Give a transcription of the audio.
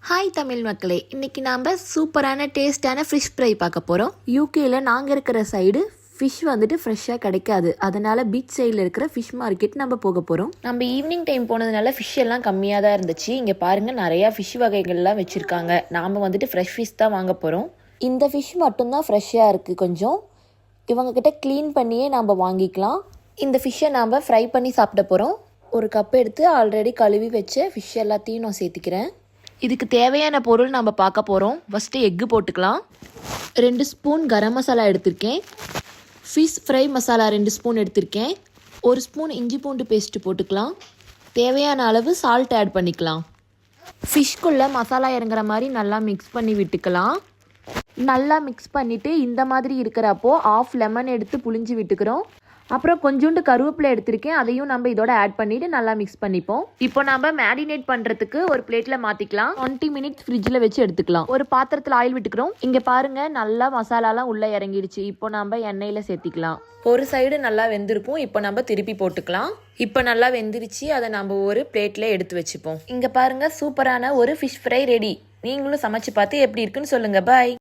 Hi Tamil மக்களே, இன்றைக்கி நாம் சூப்பரான டேஸ்டான ஃபிஷ் ஃப்ரை பார்க்க போகிறோம். யூகேயில் நாங்கள் இருக்கிற சைடு ஃபிஷ் வந்துட்டு ஃப்ரெஷ்ஷாக கிடைக்காது. அதனால் பீச் சைடில் இருக்கிற ஃபிஷ் மார்க்கெட் நம்ம போக போகிறோம். நம்ம ஈவினிங் டைம் போனதுனால ஃபிஷ் எல்லாம் கம்மியாக தான் இருந்துச்சு. இங்கே பாருங்கள், நிறையா ஃபிஷ் வகைகள்லாம் வச்சுருக்காங்க. நாம் வந்துட்டு ஃப்ரெஷ் ஃபிஷ் தான் வாங்க போகிறோம். இந்த ஃபிஷ் மட்டும்தான் ஃப்ரெஷ்ஷாக இருக்குது. கொஞ்சம் இவங்கக்கிட்ட க்ளீன் பண்ணியே நாம் வாங்கிக்கலாம். இந்த ஃபிஷ்ஷை நாம் ஃப்ரை பண்ணி சாப்பிட போகிறோம். ஒரு கப் எடுத்து ஆல்ரெடி கழுவி வச்ச ஃபிஷ் எல்லாத்தையும் நான் சேர்த்துக்கிறேன். இதுக்கு தேவையான பொருள் நம்ம பார்க்க போகிறோம். ஃபஸ்ட்டு எக்கு போட்டுக்கலாம். 2 ஸ்பூன் கரம் மசாலா எடுத்திருக்கேன். ஃபிஷ் ஃப்ரை மசாலா 2 ஸ்பூன் எடுத்திருக்கேன். 1 ஸ்பூன் இஞ்சி பூண்டு பேஸ்ட்டு போட்டுக்கலாம். தேவையான அளவு சால்ட் ஆட் பண்ணிக்கலாம். ஃபிஷ்குள்ளே மசாலா இறங்குற மாதிரி நல்லா மிக்ஸ் பண்ணி விட்டுக்கலாம். நல்லா மிக்ஸ் பண்ணிவிட்டு இந்த மாதிரி இருக்கிறப்போ 1/2 லெமன் எடுத்து புளிஞ்சு விட்டுக்கிறோம். அப்புறம் கொஞ்சோண்டு கருவேப்பிலை எடுத்திருக்கேன். அதையும் நம்ம இதோட ஆட் பண்ணிவிட்டு நல்லா மிக்ஸ் பண்ணிப்போம். இப்போ நம்ம மேரினேட் பண்ணுறதுக்கு ஒரு பிளேட்டில் மாற்றிக்கலாம். 20 மினிட்ஸ் ஃப்ரிட்ஜில் வச்சு எடுத்துக்கலாம். ஒரு பாத்திரத்தில் ஆயில் விட்டுக்கிறோம். இங்கே பாருங்கள், நல்லா மசாலாலாம் உள்ளே இறங்கிடுச்சு. இப்போ நம்ம எண்ணெயில் சேர்த்திக்கலாம். ஒரு சைடு நல்லா வெந்திருக்கும். இப்போ நம்ம திருப்பி போட்டுக்கலாம். இப்போ நல்லா வெந்துருச்சு. அதை நம்ம ஒரு பிளேட்டில் எடுத்து வச்சுப்போம். இங்கே பாருங்கள், சூப்பரான ஒரு ஃபிஷ் ஃப்ரை ரெடி. நீங்களும் சமைச்சு பார்த்து எப்படி இருக்குன்னு சொல்லுங்கள். பாய்.